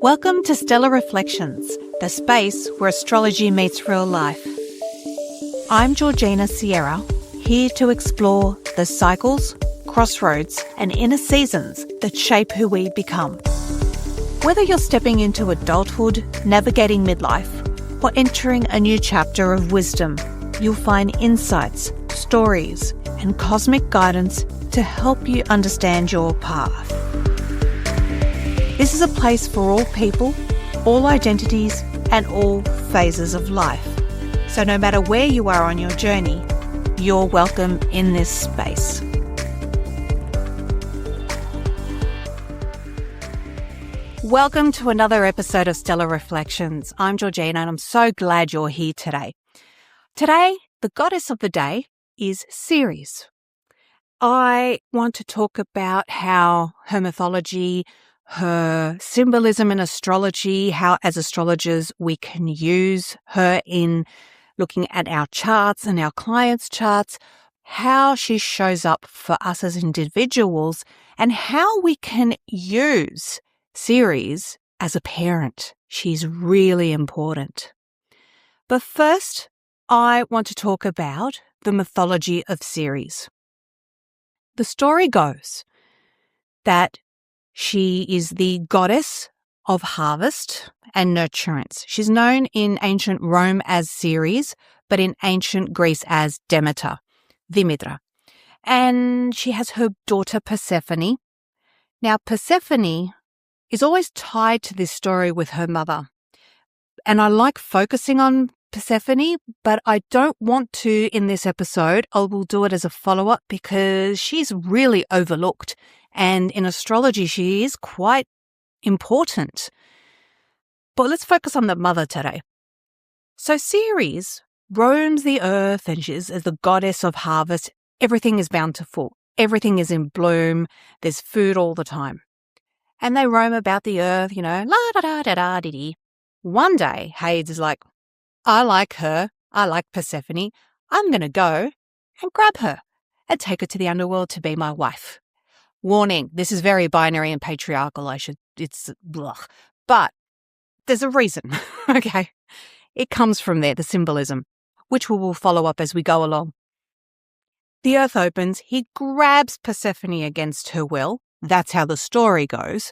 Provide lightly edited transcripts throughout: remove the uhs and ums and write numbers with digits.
Welcome to Stellar Reflections, the space where astrology meets real life. I'm Georgina Sierra, here to explore the cycles, crossroads, and inner seasons that shape who we become. Whether you're stepping into adulthood, navigating midlife, or entering a new chapter of wisdom, you'll find insights, stories, and cosmic guidance to help you understand your path. This is a place for all people, all identities, and all phases of life. So no matter where you are on your journey, you're welcome in this space. Welcome to another episode of Stellar Reflections. I'm Georgina and I'm so glad you're here today. Today, the goddess of the day is Ceres. I want to talk about how her mythology, her symbolism in astrology, how as astrologers we can use her in looking at our charts and our clients' charts, how she shows up for us as individuals, and how we can use Ceres as a parent. She's really important. But first, I want to talk about the mythology of Ceres. The story goes that she is the goddess of harvest and nurturance. She's known in ancient Rome as Ceres, but in ancient Greece as Demeter, Dimitra. And she has her daughter Persephone. Now, Persephone is always tied to this story with her mother. And I like focusing on Persephone, but I don't want to in this episode. I will do it as a follow-up because she's really overlooked. And in astrology, she is quite important. But let's focus on the mother today. So Ceres roams the earth and she is the goddess of harvest. Everything is bountiful. Everything is in bloom. There's food all the time. And they roam about the earth, la-da-da-da-da-dee-dee. One day, Hades is like, I like her. I like Persephone. I'm going to go and grab her and take her to the underworld to be my wife. Warning, this is very binary and patriarchal. It's blah. But there's a reason, okay? It comes from there, the symbolism, which we will follow up as we go along. The earth opens. He grabs Persephone against her will. That's how the story goes.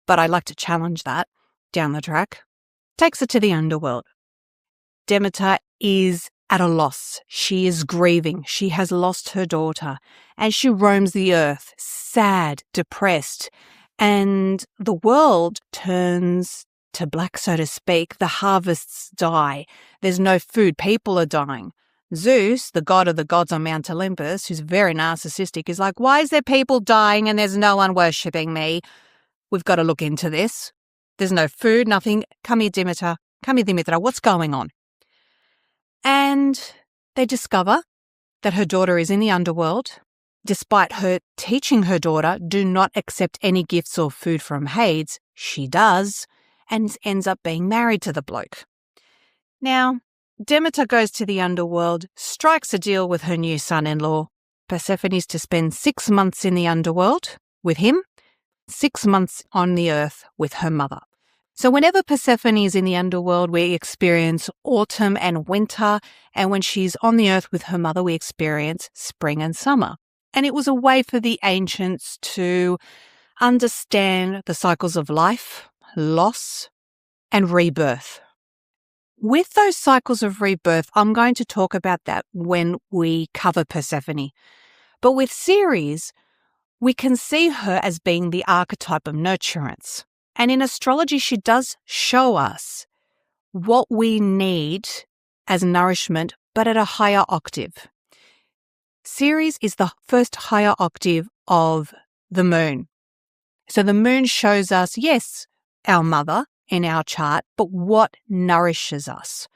But I like to challenge that down the track. Takes her to the underworld. Demeter is at a loss. She is grieving. She has lost her daughter. And she roams the earth, sad, depressed. And the world turns to black, so to speak. The harvests die. There's no food. People are dying. Zeus, the god of the gods on Mount Olympus, who's very narcissistic, is like, why is there people dying and there's no one worshipping me? We've got to look into this. There's no food, nothing. Come here, Demeter. Come here, Dimitra. What's going on? And they discover that her daughter is in the underworld. Despite her teaching her daughter, do not accept any gifts or food from Hades, she does, and ends up being married to the bloke. Now, Demeter goes to the underworld, strikes a deal with her new son-in-law. Persephone's to spend 6 months in the underworld with him, 6 months on the earth with her mother. So whenever Persephone is in the underworld, we experience autumn and winter, and when she's on the earth with her mother, we experience spring and summer. And it was a way for the ancients to understand the cycles of life, loss, and rebirth. With those cycles of rebirth, I'm going to talk about that when we cover Persephone. But with Ceres, we can see her as being the archetype of nurturance. And in astrology, she does show us what we need as nourishment, but at a higher octave. Ceres is the first higher octave of the moon. So the moon shows us, yes, our mother in our chart, but what nourishes us.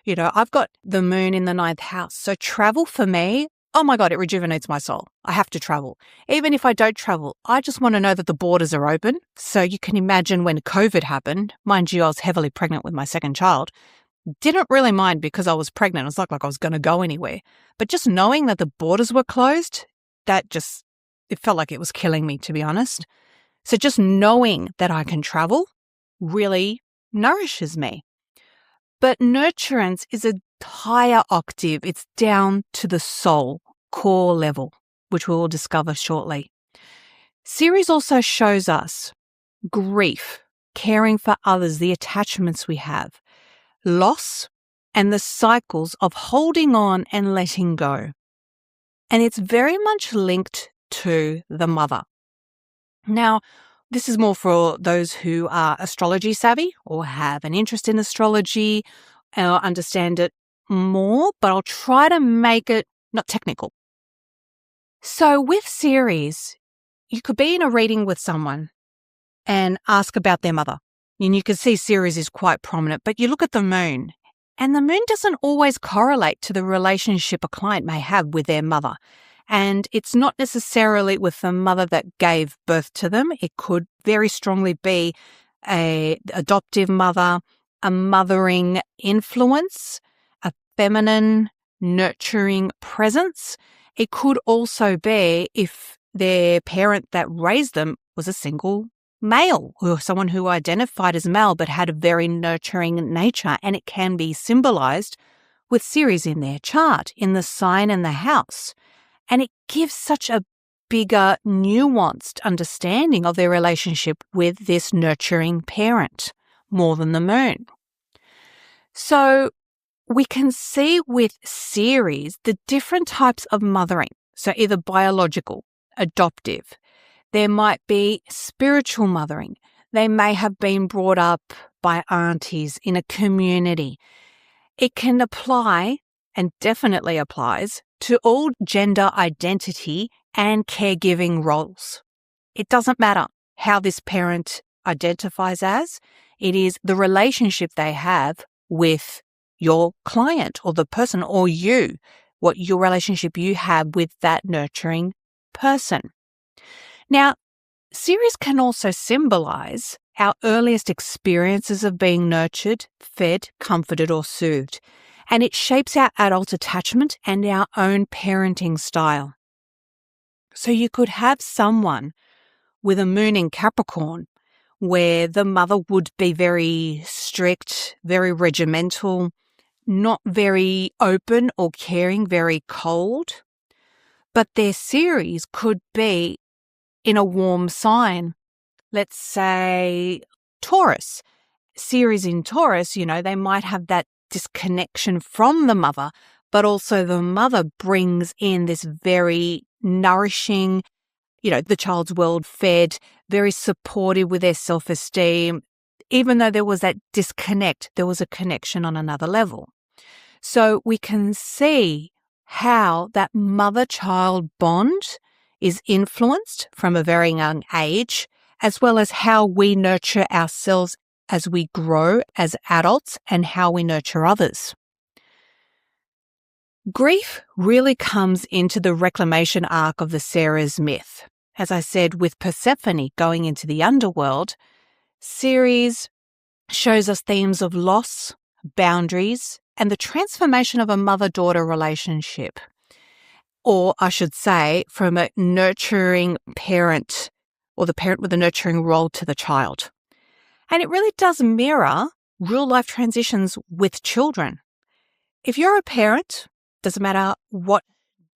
You know, I've got the moon in the 9th house. So travel for me, oh my God, it rejuvenates my soul. I have to travel. Even if I don't travel, I just want to know that the borders are open. So you can imagine when COVID happened, mind you, I was heavily pregnant with my second child. Didn't really mind because I was pregnant. It's not like I was going to go anywhere. But just knowing that the borders were closed, it felt like it was killing me, to be honest. So just knowing that I can travel really nourishes me. But nurturance is a higher octave. It's down to the soul, core level, which we will discover shortly. Ceres also shows us grief, caring for others, the attachments we have, loss, and the cycles of holding on and letting go. And it's very much linked to the mother. Now, this is more for those who are astrology savvy or have an interest in astrology or understand it more, but I'll try to make it not technical. So with Ceres, you could be in a reading with someone and ask about their mother. And you can see Ceres is quite prominent, but you look at the moon, and the moon doesn't always correlate to the relationship a client may have with their mother. And it's not necessarily with the mother that gave birth to them. It could very strongly be an adoptive mother, a mothering influence, a feminine, nurturing presence. It could also be if their parent that raised them was a single male or someone who identified as male but had a very nurturing nature, and it can be symbolized with Ceres in their chart, in the sign and the house. And it gives such a bigger, nuanced understanding of their relationship with this nurturing parent, more than the moon. So we can see with Ceres the different types of mothering. So either biological, adoptive. There might be spiritual mothering. They may have been brought up by aunties in a community. It can apply, and definitely applies, to all gender identity and caregiving roles. It doesn't matter how this parent identifies as. It is the relationship they have with your client or the person or you, what your relationship you have with that nurturing person. Now, Ceres can also symbolize our earliest experiences of being nurtured, fed, comforted, or soothed, and it shapes our adult attachment and our own parenting style. So you could have someone with a moon in Capricorn where the mother would be very strict, very regimental, not very open or caring, very cold, but their Ceres could be in a warm sign. Let's say Taurus. Ceres in Taurus, they might have that disconnection from the mother, but also the mother brings in this very nourishing, the child's world fed, very supportive with their self-esteem. Even though there was that disconnect, there was a connection on another level. So we can see how that mother-child bond is influenced from a very young age, as well as how we nurture ourselves as we grow as adults and how we nurture others. Grief really comes into the reclamation arc of the Ceres myth. As I said, with Persephone going into the underworld, Ceres shows us themes of loss, boundaries, and the transformation of a mother-daughter relationship. Or I should say, from a nurturing parent or the parent with a nurturing role to the child. And it really does mirror real-life transitions with children. If you're a parent, doesn't matter what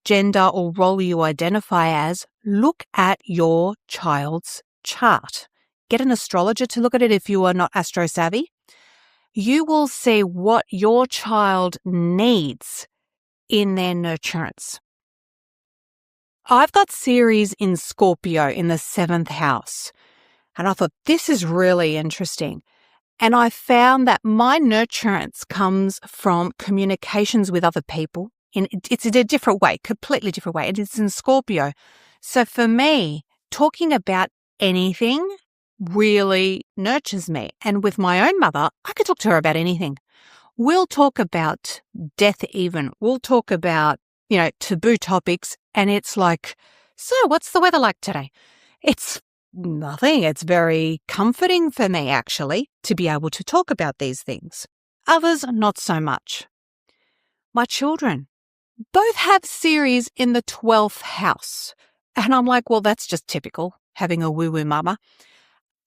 gender or role you identify as, look at your child's chart. Get an astrologer to look at it if you are not astro-savvy. You will see what your child needs in their nurturance. I've got Ceres in Scorpio in the 7th house, and I thought this is really interesting. And I found that my nurturance comes from communications with other people. It's in a different way, completely different way, and it's in Scorpio. So for me, talking about anything really nurtures me. And with my own mother, I could talk to her about anything. We'll talk about death even. We'll talk about, taboo topics. And it's like, so what's the weather like today? It's nothing. It's very comforting for me, actually, to be able to talk about these things. Others, not so much. My children both have Ceres in the 12th house. And I'm like, well, that's just typical. having a woo-woo mama,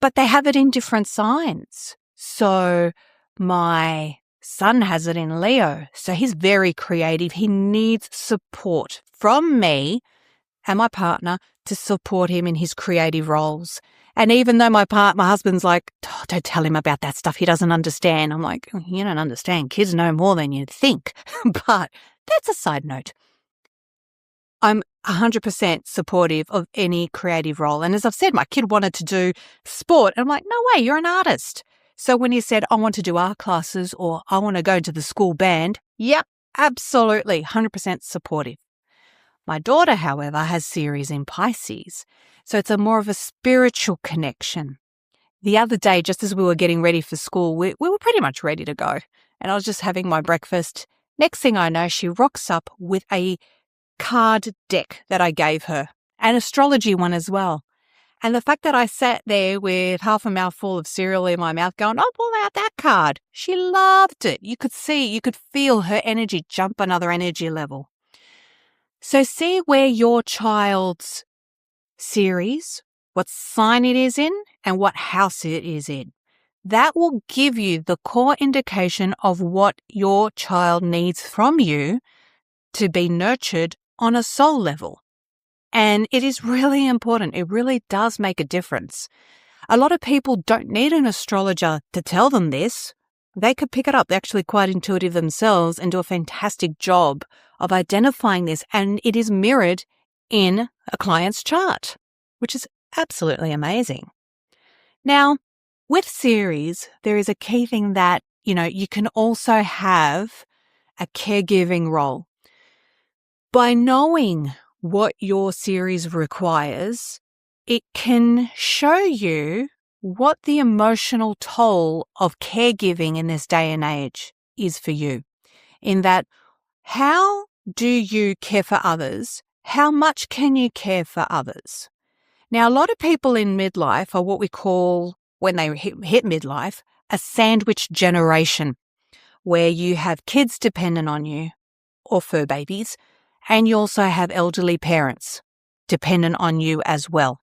but they have it in different signs. So my son has it in Leo, so he's very creative. He needs support from me and my partner to support him in his creative roles. And even though my husband's like, oh, don't tell him about that stuff, he doesn't understand. I'm like, you don't understand. Kids know more than you think. But that's a side note. I'm 100% supportive of any creative role. And as I've said, my kid wanted to do sport. And I'm like, no way, you're an artist. So when he said, I want to do art classes or I want to go to the school band, yep, absolutely, 100% supportive. My daughter, however, has Ceres in Pisces. So it's a more of a spiritual connection. The other day, just as we were getting ready for school, we were pretty much ready to go. And I was just having my breakfast. Next thing I know, she rocks up with a card deck that I gave her, an astrology one as well. And the fact that I sat there with half a mouthful of cereal in my mouth going, oh, pull out that card. She loved it. You could feel her energy jump another energy level. So see where your child's Ceres, what sign it is in, and what house it is in. That will give you the core indication of what your child needs from you to be nurtured on a soul level. And it is really important. It really does make a difference. A lot of people don't need an astrologer to tell them this. They could pick it up. They're actually quite intuitive themselves and do a fantastic job of identifying this. And it is mirrored in a client's chart, which is absolutely amazing. Now, with Ceres, there is a key thing that, you can also have a caregiving role. By knowing what your Ceres requires, it can show you what the emotional toll of caregiving in this day and age is for you. In that, how do you care for others? How much can you care for others? Now, a lot of people in midlife are what we call, when they hit midlife, a sandwich generation, where you have kids dependent on you or fur babies, and you also have elderly parents dependent on you as well.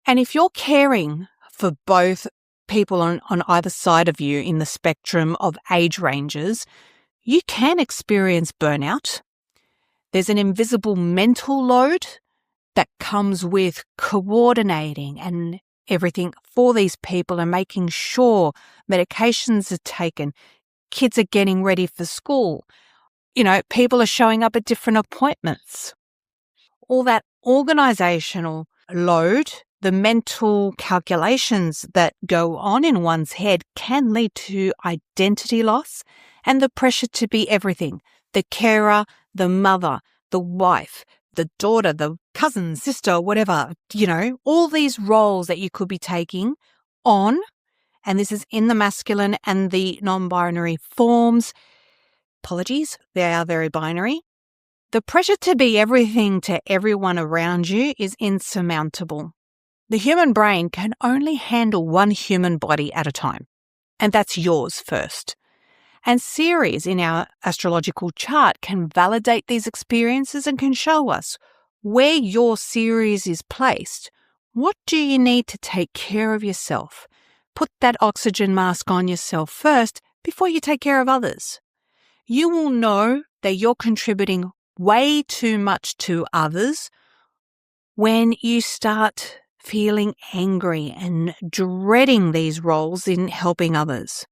And if you're caring for both people on either side of you in the spectrum of age ranges, you can experience burnout. There's an invisible mental load that comes with coordinating and everything for these people and making sure medications are taken, kids are getting ready for school, people are showing up at different appointments. All that organizational load, the mental calculations that go on in one's head can lead to identity loss and the pressure to be everything: the carer, the mother, the wife, the daughter, the cousin, sister, whatever, all these roles that you could be taking on. And this is in the masculine and the non-binary forms. Apologies, they are very binary. The pressure to be everything to everyone around you is insurmountable. The human brain can only handle one human body at a time, and that's yours first. And Ceres in our astrological chart can validate these experiences and can show us where your Ceres is placed. What do you need to take care of yourself? Put that oxygen mask on yourself first before you take care of others. You will know that you're contributing way too much to others when you start feeling angry and dreading these roles in helping others.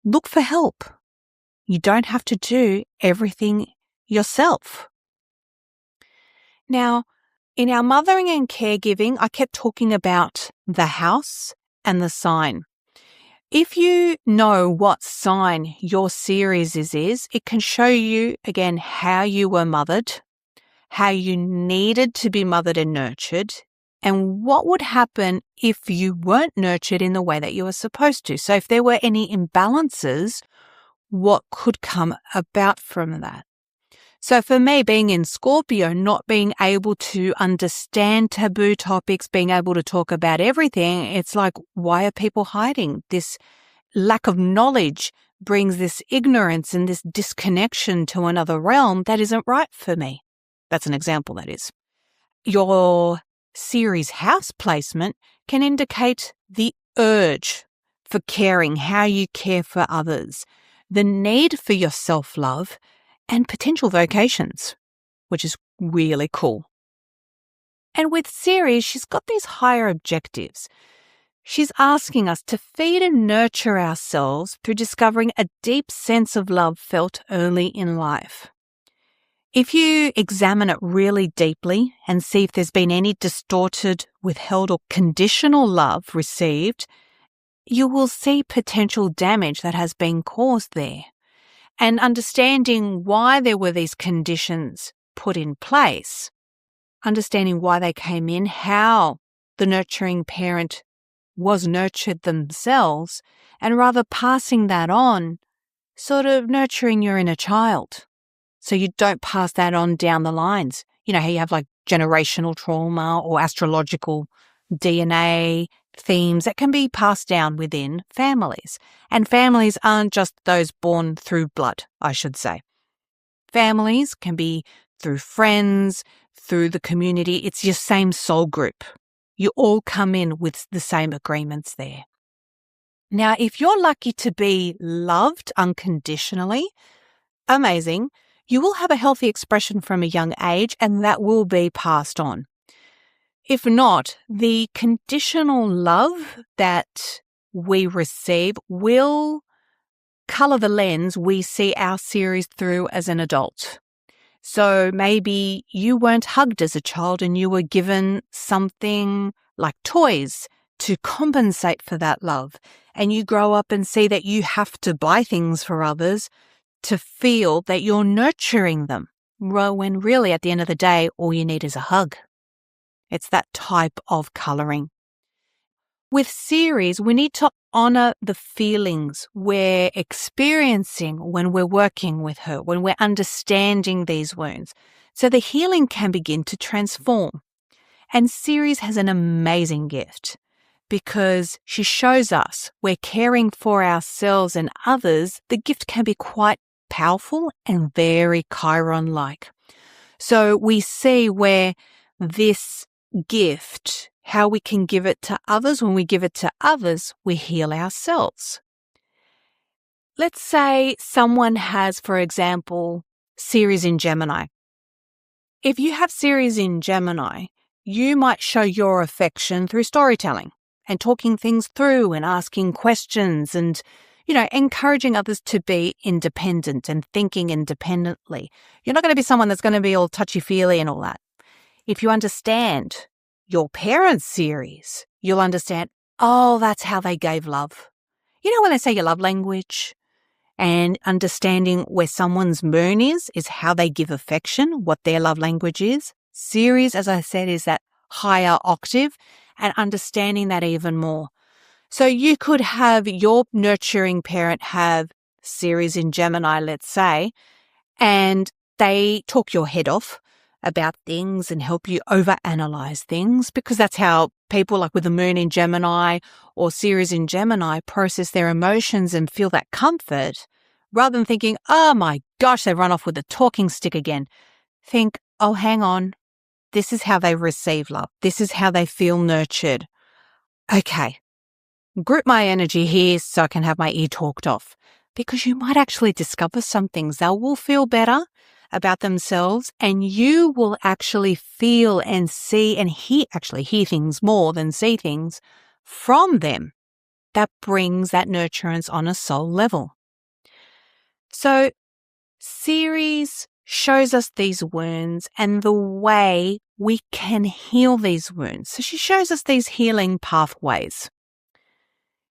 Look for help. You don't have to do everything yourself. Now, in our mothering and caregiving, I kept talking about the house and the sign. If you know what sign your Ceres is, it can show you, again, how you were mothered, how you needed to be mothered and nurtured, and what would happen if you weren't nurtured in the way that you were supposed to. So if there were any imbalances, what could come about from that? So for me, being in Scorpio, not being able to understand taboo topics, being able to talk about everything, it's like, why are people hiding? This lack of knowledge brings this ignorance and this disconnection to another realm that isn't right for me. That's an example, that is. Your Ceres house placement can indicate the urge for caring, how you care for others, the need for your self-love, and potential vocations, which is really cool. And with Ceres, she's got these higher objectives. She's asking us to feed and nurture ourselves through discovering a deep sense of love felt early in life. If you examine it really deeply and see if there's been any distorted, withheld, or conditional love received, you will see potential damage that has been caused there. And understanding why there were these conditions put in place, understanding why they came in, how the nurturing parent was nurtured themselves, and rather passing that on, sort of nurturing your inner child. So you don't pass that on down the lines. You know how you have like generational trauma or astrological DNA themes that can be passed down within families. And families aren't just those born through blood, I should say. Families can be through friends, through the community. It's your same soul group. You all come in with the same agreements there. Now, if you're lucky to be loved unconditionally, amazing. You will have a healthy expression from a young age, and that will be passed on. If not, the conditional love that we receive will colour the lens we see our Ceres through as an adult. So maybe you weren't hugged as a child and you were given something like toys to compensate for that love, and you grow up and see that you have to buy things for others to feel that you're nurturing them, when really at the end of the day, all you need is a hug. It's that type of colouring. With Ceres, we need to honour the feelings we're experiencing when we're working with her, when we're understanding these wounds, so the healing can begin to transform. And Ceres has an amazing gift because she shows us we're caring for ourselves and others. The gift can be quite powerful and very Chiron-like. So we see where this gift, how we can give it to others. When we give it to others, we heal ourselves. Let's say someone has, for example, Ceres in Gemini. If you have Ceres in Gemini, you might show your affection through storytelling and talking things through and asking questions and, encouraging others to be independent and thinking independently. You're not going to be someone that's going to be all touchy-feely and all that. If you understand your parents' Ceres, you'll understand, that's how they gave love. You know when they say your love language? And understanding where someone's moon is how they give affection, what their love language is. Ceres, as I said, is that higher octave, and understanding that even more. So you could have your nurturing parent have Ceres in Gemini, let's say, and they talk your head off about things and help you overanalyze things, because that's how people like with the moon in Gemini or Ceres in Gemini process their emotions and feel that comfort, rather than thinking, oh my gosh, they've run off with a talking stick again. Think, oh, hang on. This is how they receive love. This is how they feel nurtured. Okay, group my energy here so I can have my ear talked off, because you might actually discover some things. They will feel better about themselves, and you will actually feel and see and hear things more than see things from them. That brings that nurturance on a soul level. So Ceres shows us these wounds and the way we can heal these wounds. So she shows us these healing pathways.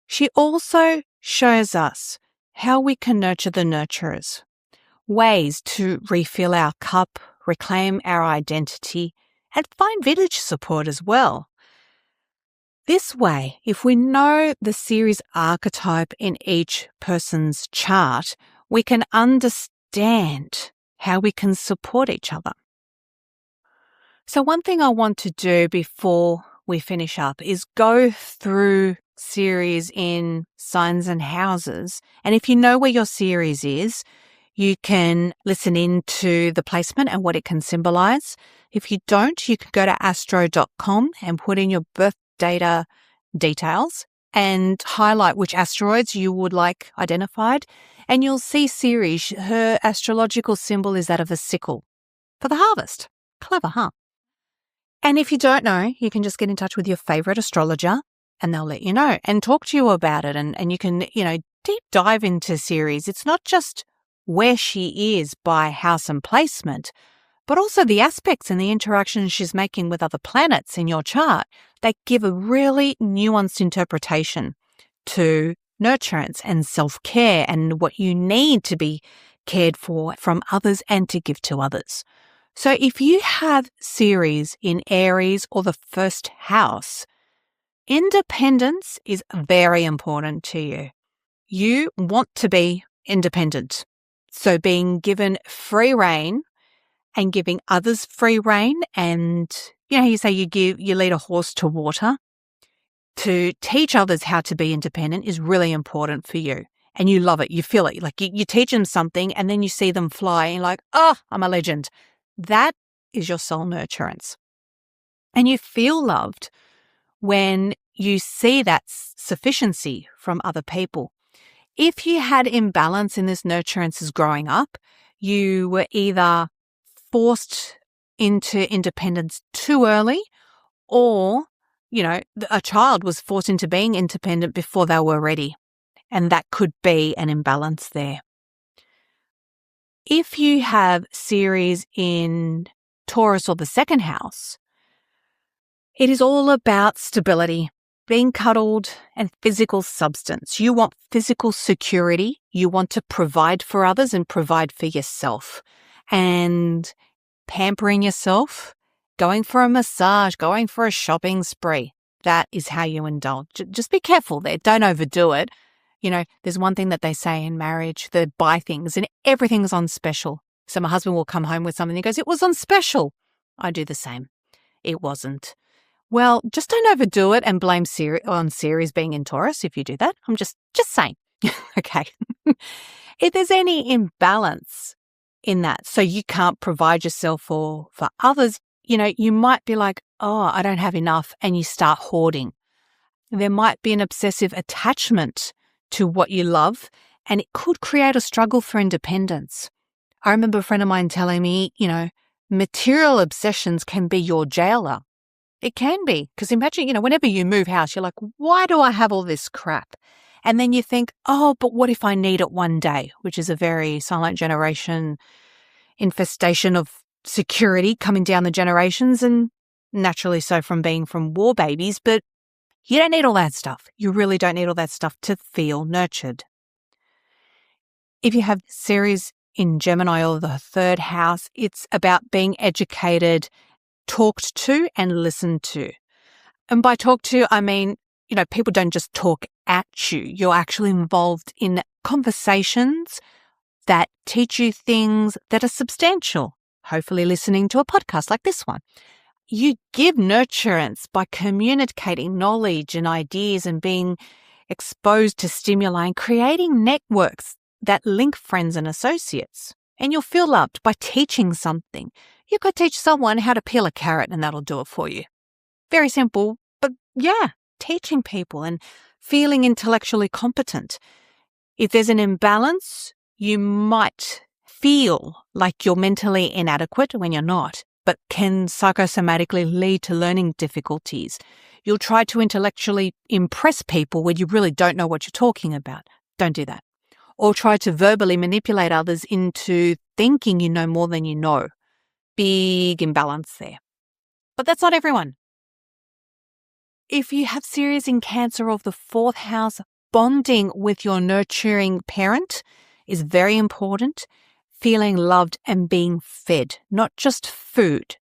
She also shows us how we can nurture the nurturers, ways to refill our cup, reclaim our identity, and find village support as well. This way, if we know the Ceres archetype in each person's chart, we can understand how we can support each other. So one thing I want to do before we finish up is go through Ceres in signs and houses. And if you know where your Ceres is, you can listen into the placement and what it can symbolize. If you don't, you can go to astro.com and put in your birth data details and highlight which asteroids you would like identified. And you'll see Ceres, her astrological symbol is that of a sickle for the harvest. Clever, huh? And if you don't know, you can just get in touch with your favorite astrologer and they'll let you know and talk to you about it. And you can, deep dive into Ceres. It's not just where she is by house and placement, but also the aspects and the interactions she's making with other planets in your chart. They give a really nuanced interpretation to nurturance and self-care and what you need to be cared for from others and to give to others. So if you have Ceres in Aries or the first house, independence is very important to you. You want to be independent. So being given free rein and giving others free rein, and you say you lead a horse to water. To teach others how to be independent is really important for you. And you love it. You feel it. Like you teach them something and then you see them fly and you're like, oh, I'm a legend. That is your soul nurturance. And you feel loved when you see that sufficiency from other people. If you had imbalance in this nurturance as growing up, you were either forced into independence too early or, a child was forced into being independent before they were ready. And that could be an imbalance there. If you have Ceres in Taurus or the second house, it is all about stability, being cuddled, and physical substance. You want physical security. You want to provide for others and provide for yourself. And pampering yourself, going for a massage, going for a shopping spree. That is how you indulge. Just be careful there. Don't overdo it. There's one thing that they say in marriage, they buy things and everything's on special. So my husband will come home with something and he goes, it was on special. I do the same. It wasn't. Well, just don't overdo it and blame on Ceres being in Taurus if you do that. I'm just saying. Okay. If there's any imbalance in that, so you can't provide yourself for others, you might be like, oh, I don't have enough, and you start hoarding. There might be an obsessive attachment to what you love, and it could create a struggle for independence. I remember a friend of mine telling me, material obsessions can be your jailer. It can be, because imagine, whenever you move house, you're like, why do I have all this crap? And then you think, oh, but what if I need it one day, which is a very silent generation infestation of security coming down the generations, and naturally so from being from war babies, but you don't need all that stuff. You really don't need all that stuff to feel nurtured. If you have Ceres in Gemini or the third house, it's about being educated, talked to, and listened to. And by talk to, I mean, people don't just talk at you. You're actually involved in conversations that teach you things that are substantial, hopefully listening to a podcast like this one. You give nurturance by communicating knowledge and ideas and being exposed to stimuli and creating networks that link friends and associates. And you'll feel loved by teaching something. You could teach someone how to peel a carrot and that'll do it for you. Very simple, but yeah, teaching people and feeling intellectually competent. If there's an imbalance, you might feel like you're mentally inadequate when you're not, but can psychosomatically lead to learning difficulties. You'll try to intellectually impress people when you really don't know what you're talking about. Don't do that. Or try to verbally manipulate others into thinking you know more than you know. Big imbalance there. But that's not everyone. If you have Ceres in Cancer of the fourth house, bonding with your nurturing parent is very important. Feeling loved and being fed, not just food,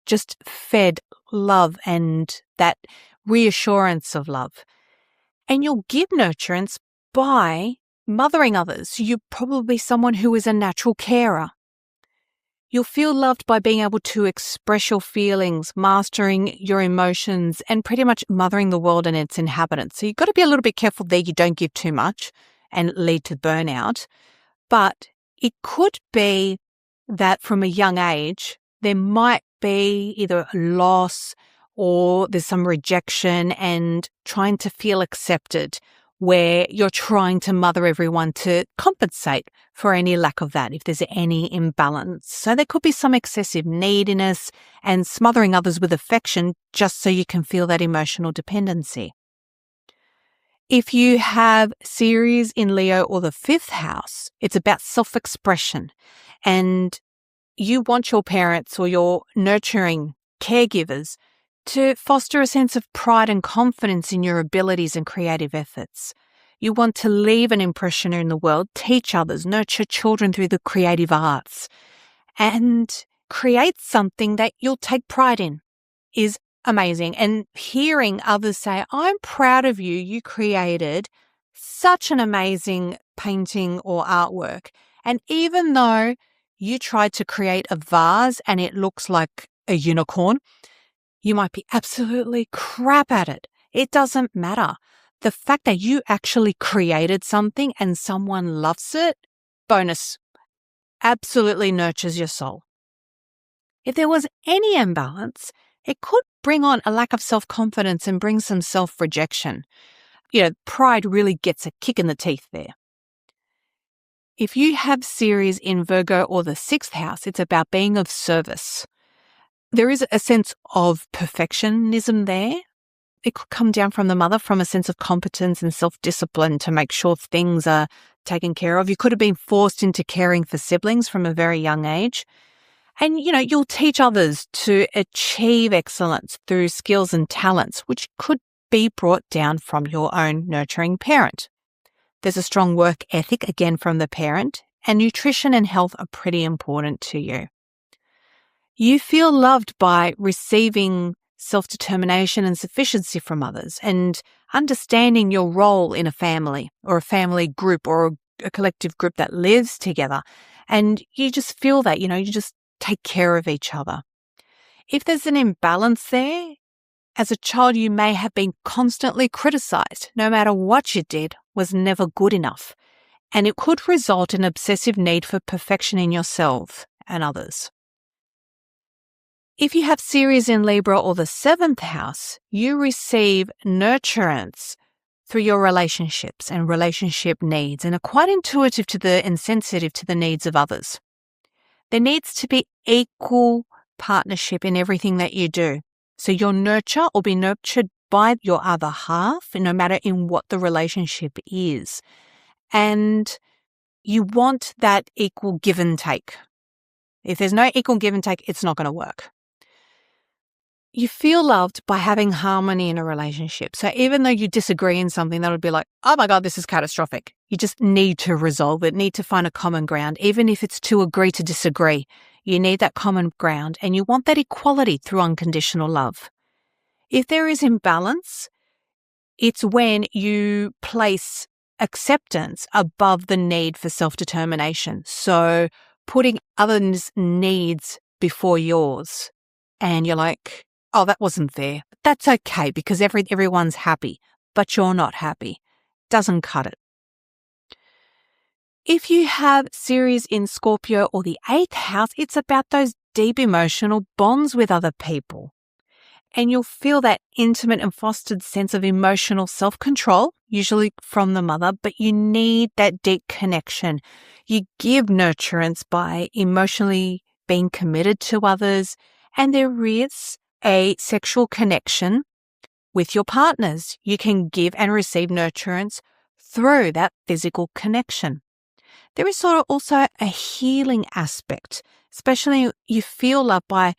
just fed love and that reassurance of love. And you'll give nurturance by mothering others. You're probably someone who is a natural carer. You'll feel loved by being able to express your feelings, mastering your emotions, and pretty much mothering the world and its inhabitants. So you've got to be a little bit careful there you don't give too much and lead to burnout. But it could be that from a young age, there might be either a loss or there's some rejection and trying to feel accepted, where you're trying to mother everyone to compensate for any lack of that if there's any imbalance. So there could be some excessive neediness and smothering others with affection just so you can feel that emotional dependency. If you have Ceres in Leo or the 5th house, it's about self-expression, and you want your parents or your nurturing caregivers to foster a sense of pride and confidence in your abilities and creative efforts. You want to leave an impression in the world, teach others, nurture children through the creative arts, and create something that you'll take pride in is amazing. And hearing others say, I'm proud of you, you created such an amazing painting or artwork. And even though you tried to create a vase and it looks like a unicorn, you might be absolutely crap at it. It doesn't matter. The fact that you actually created something and someone loves it, bonus, absolutely nurtures your soul. If there was any imbalance, it could bring on a lack of self-confidence and bring some self-rejection. Pride really gets a kick in the teeth there. If you have Ceres in Virgo or the 6th house, it's about being of service. There is a sense of perfectionism there. It could come down from the mother, from a sense of competence and self-discipline to make sure things are taken care of. You could have been forced into caring for siblings from a very young age. And, you'll teach others to achieve excellence through skills and talents, which could be brought down from your own nurturing parent. There's a strong work ethic, again, from the parent, and nutrition and health are pretty important to you. You feel loved by receiving self-determination and sufficiency from others and understanding your role in a family or a family group or a collective group that lives together. And you just feel that, you just take care of each other. If there's an imbalance there, as a child, you may have been constantly criticized. No matter what you did was never good enough. And it could result in obsessive need for perfection in yourself and others. If you have Ceres in Libra or the 7th house, you receive nurturance through your relationships and relationship needs and are quite intuitive and sensitive to the needs of others. There needs to be equal partnership in everything that you do. So you'll nurture or be nurtured by your other half, no matter in what the relationship is. And you want that equal give and take. If there's no equal give and take, it's not going to work. You feel loved by having harmony in a relationship. So even though you disagree in something, that would be like, oh my God, this is catastrophic. You just need to resolve it, need to find a common ground. Even if it's to agree to disagree, you need that common ground and you want that equality through unconditional love. If there is imbalance, it's when you place acceptance above the need for self-determination. So putting others' needs before yours. And you're like, oh, that wasn't fair. That's okay because everyone's happy, but you're not happy. Doesn't cut it. If you have Ceres in Scorpio or the 8th house, it's about those deep emotional bonds with other people. And you'll feel that intimate and fostered sense of emotional self-control, usually from the mother, but you need that deep connection. You give nurturance by emotionally being committed to others, and there is a sexual connection with your partners. You can give and receive nurturance through that physical connection. There is also a healing aspect, especially you feel loved by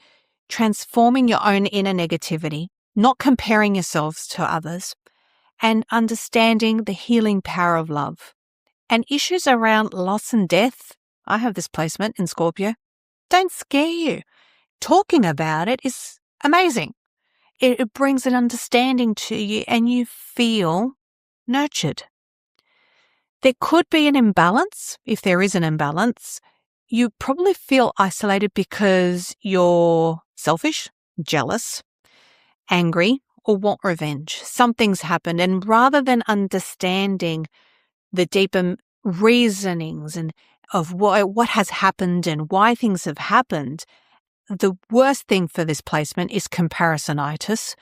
transforming your own inner negativity, not comparing yourselves to others, and understanding the healing power of love. And issues around loss and death, I have this placement in Scorpio, don't scare you. Talking about it is amazing. It brings an understanding to you and you feel nurtured. There could be an imbalance. If there is an imbalance, you probably feel isolated because you're selfish, jealous, angry, or want revenge. Something's happened, and rather than understanding the deeper reasonings and of what has happened and why things have happened, the worst thing for this placement is comparisonitis.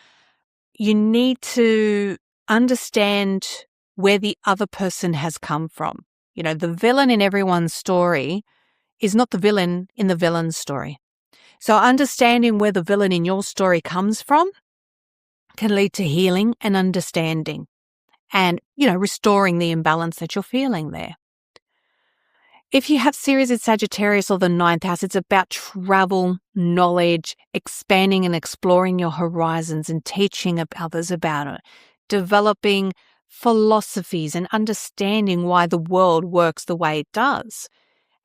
You need to understand where the other person has come from. The villain in everyone's story is not the villain in the villain's story. So understanding where the villain in your story comes from can lead to healing and understanding and, restoring the imbalance that you're feeling there. If you have Ceres in Sagittarius or the ninth house, it's about travel, knowledge, expanding and exploring your horizons and teaching others about it, developing philosophies and understanding why the world works the way it does.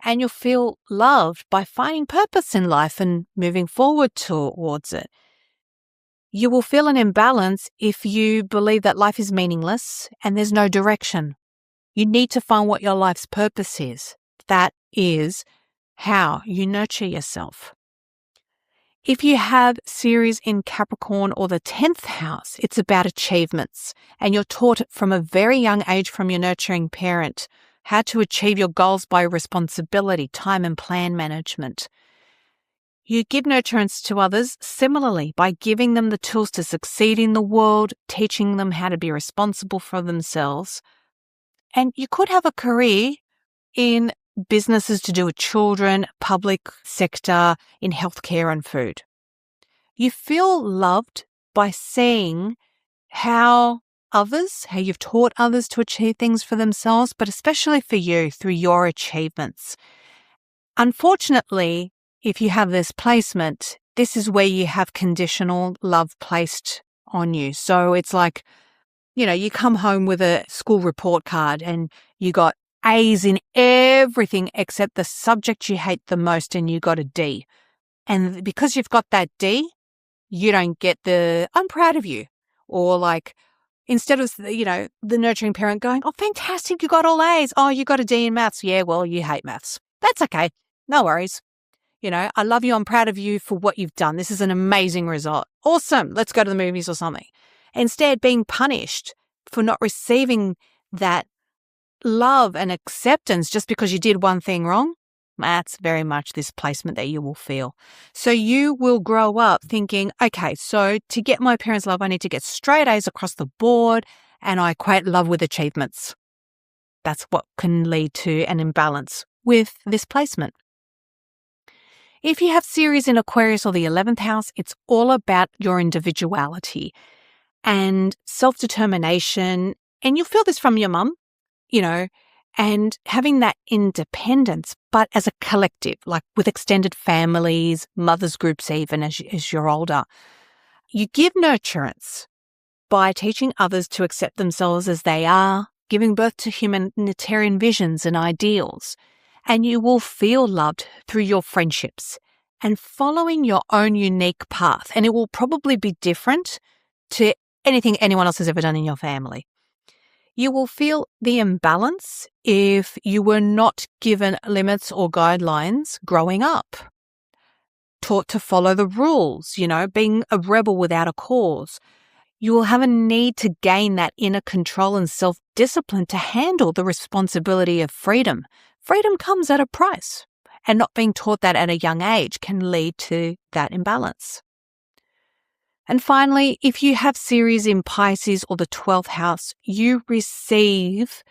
And you'll feel loved by finding purpose in life and moving forward towards it. You will feel an imbalance if you believe that life is meaningless and there's no direction. You need to find what your life's purpose is. That is how you nurture yourself. If you have Ceres in Capricorn or the 10th house, it's about achievements, and you're taught from a very young age from your nurturing parent how to achieve your goals by responsibility, time and plan management. You give nurturance to others similarly by giving them the tools to succeed in the world, teaching them how to be responsible for themselves. And you could have a career in businesses to do with children, public sector, in healthcare and food. You feel loved by seeing how you've taught others to achieve things for themselves, but especially for you through your achievements. Unfortunately, if you have this placement, this is where you have conditional love placed on you. So it's like, you come home with a school report card and you got A's in everything except the subject you hate the most and you got a D. And because you've got that D, you don't get the I'm proud of you. Or like, instead of, the nurturing parent going, oh, fantastic, you got all A's. Oh, you got a D in maths. Yeah, well, you hate maths. That's okay. No worries. I love you. I'm proud of you for what you've done. This is an amazing result. Awesome. Let's go to the movies or something. Instead, being punished for not receiving that love and acceptance just because you did one thing wrong, that's very much this placement that you will feel. So you will grow up thinking, okay, so to get my parents' love, I need to get straight A's across the board, and I equate love with achievements. That's what can lead to an imbalance with this placement. If you have Ceres in Aquarius or the 11th house, it's all about your individuality and self-determination. And you'll feel this from your mum, and having that independence, but as a collective, like with extended families, mothers groups even as you're older. You give nurturance by teaching others to accept themselves as they are, giving birth to humanitarian visions and ideals. And you will feel loved through your friendships and following your own unique path. And it will probably be different to anything anyone else has ever done in your family. You will feel the imbalance if you were not given limits or guidelines growing up. Taught to follow the rules, being a rebel without a cause. You will have a need to gain that inner control and self-discipline to handle the responsibility of freedom. Freedom comes at a price, and not being taught that at a young age can lead to that imbalance. And finally, if you have Ceres in Pisces or the 12th house, you receive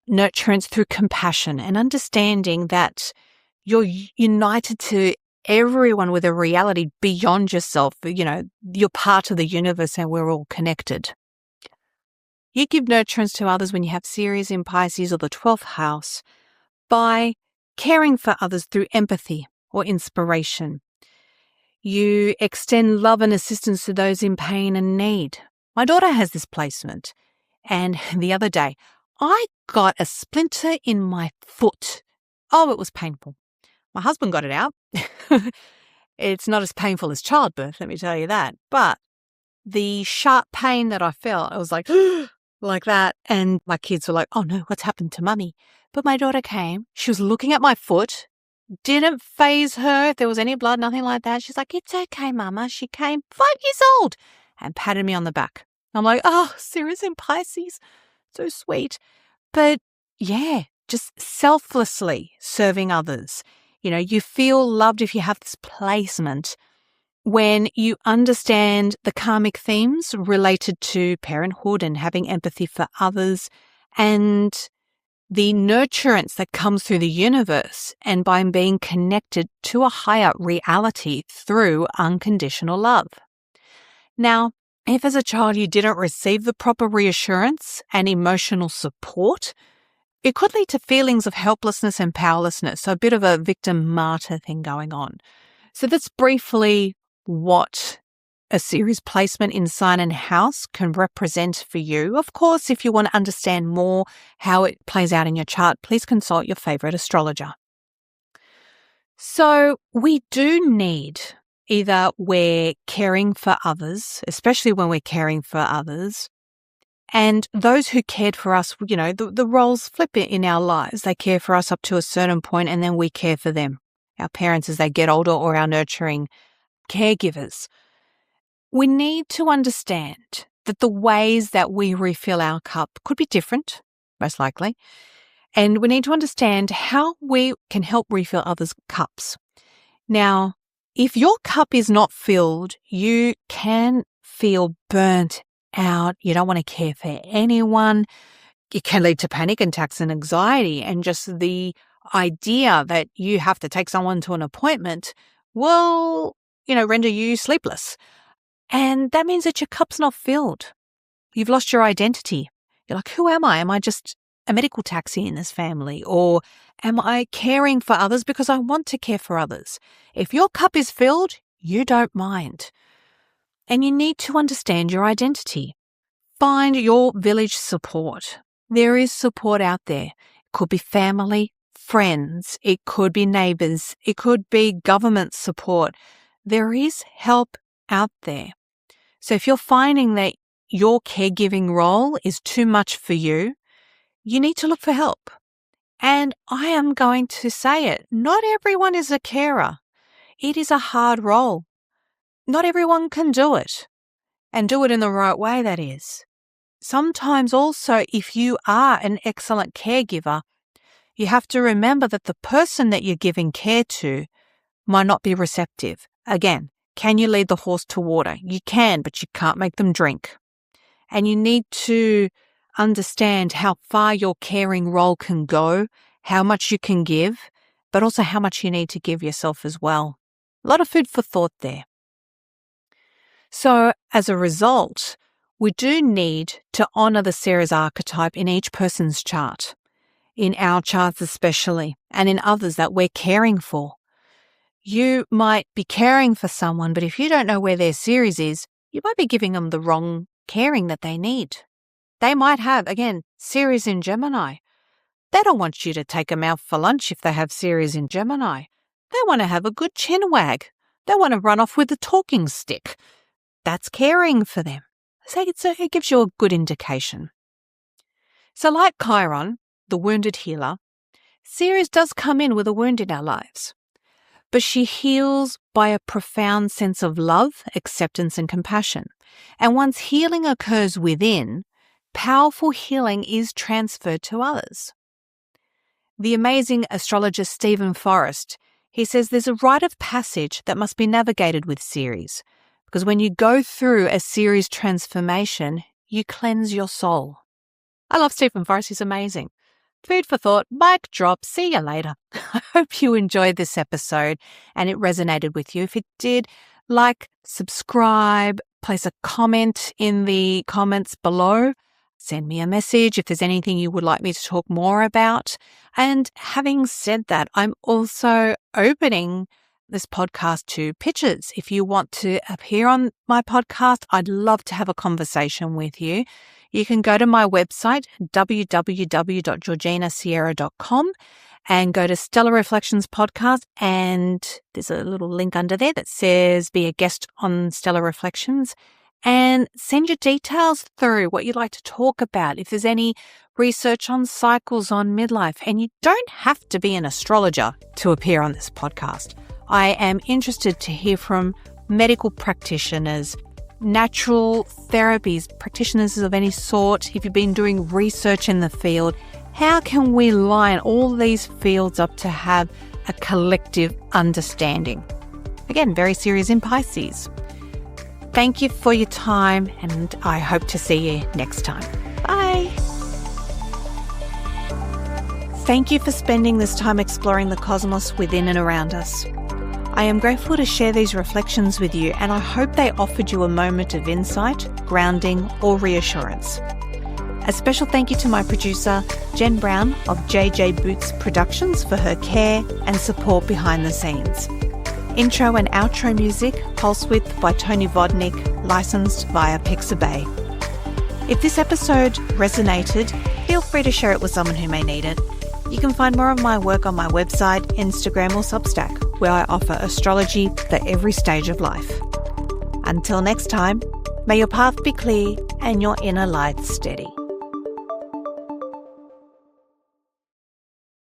nurturance through compassion and understanding that you're united to everyone with a reality beyond yourself. You're part of the universe and we're all connected. You give nurturance to others when you have Ceres in Pisces or the 12th house by caring for others through empathy or inspiration. You extend love and assistance to those in pain and need. My daughter has this placement, and the other day, I got a splinter in my foot. Oh, it was painful. My husband got it out. It's not as painful as childbirth, let me tell you that. But the sharp pain that I felt, I was like, like that. And my kids were like, oh no, what's happened to mummy? But my daughter came. She was looking at my foot. Didn't faze her if there was any blood, nothing like that. She's like, it's okay, Mama. She came 5 years old and patted me on the back. I'm like, oh, Ceres in Pisces. So sweet. But yeah, just selflessly serving others. You feel loved if you have this placement when you understand the karmic themes related to parenthood and having empathy for others and the nurturance that comes through the universe and by being connected to a higher reality through unconditional love. Now, if as a child you didn't receive the proper reassurance and emotional support, it could lead to feelings of helplessness and powerlessness, so a bit of a victim-martyr thing going on. So that's briefly what a Ceres placement in sign and house can represent for you. Of course, if you want to understand more how it plays out in your chart, please consult your favorite astrologer. So we do need, either we're caring for others, especially when we're caring for others, and those who cared for us, the roles flip in our lives. They care for us up to a certain point and then we care for them, our parents as they get older or our nurturing caregivers. We need to understand that the ways that we refill our cup could be different, most likely, and we need to understand how we can help refill others' cups. Now, if your cup is not filled, you can feel burnt out. You don't want to care for anyone. It can lead to panic attacks and anxiety, and just the idea that you have to take someone to an appointment will, render you sleepless. And that means that your cup's not filled. You've lost your identity. You're like, who am I? Am I just a medical taxi in this family? Or am I caring for others because I want to care for others? If your cup is filled, you don't mind. And you need to understand your identity. Find your village support. There is support out there. It could be family, friends. It could be neighbors. It could be government support. There is help out there. So if you're finding that your caregiving role is too much for you, you need to look for help. And I am going to say it, not everyone is a carer. It is a hard role. Not everyone can do it, and do it in the right way, that is. Sometimes also, if you are an excellent caregiver, you have to remember that the person that you're giving care to might not be receptive. Again, can you lead the horse to water? You can, but you can't make them drink. And you need to understand how far your caring role can go, how much you can give, but also how much you need to give yourself as well. A lot of food for thought there. So as a result, we do need to honour the Ceres archetype in each person's chart, in our charts especially, and in others that we're caring for. You might be caring for someone, but if you don't know where their Ceres is, you might be giving them the wrong caring that they need. They might have, again, Ceres in Gemini. They don't want you to take them out for lunch if they have Ceres in Gemini. They want to have a good chin wag. They want to run off with a talking stick. That's caring for them. So it gives you a good indication. So like Chiron, the wounded healer, Ceres does come in with a wound in our lives. But she heals by a profound sense of love, acceptance, and compassion. And once healing occurs within, powerful healing is transferred to others. The amazing astrologer Stephen Forrest, he says there's a rite of passage that must be navigated with Ceres, because when you go through a Ceres transformation, you cleanse your soul. I love Stephen Forrest, he's amazing. Food for thought, mic drop, see you later. I hope you enjoyed this episode and it resonated with you. If it did, like, subscribe, place a comment in the comments below, send me a message if there's anything you would like me to talk more about. And having said that, I'm also opening this podcast to pitches. If you want to appear on my podcast, I'd love to have a conversation with you. You can go to my website, www.georginasierra.com, and go to Stellar Reflections Podcast, and there's a little link under there that says be a guest on Stellar Reflections, and send your details through, what you'd like to talk about. If there's any research on cycles, on midlife, and you don't have to be an astrologer to appear on this podcast. I am interested to hear from medical practitioners, natural therapies, practitioners of any sort. If you've been doing research in the field, How can we line all these fields up to have a collective understanding? Again, very Ceres in Pisces. Thank you for your time, and I hope to see you next time. Bye. Thank you for spending this time exploring the cosmos within and around us. I am grateful to share these reflections with you, and I hope they offered you a moment of insight, grounding, or reassurance. A special thank you to my producer, Jen Brown of JJ Boots Productions, for her care and support behind the scenes. Intro and outro music, Pulse Width by Tony Vodnik, licensed via Pixabay. If this episode resonated, feel free to share it with someone who may need it. You can find more of my work on my website, Instagram, or Substack, where I offer astrology for every stage of life. Until next time, may your path be clear and your inner light steady.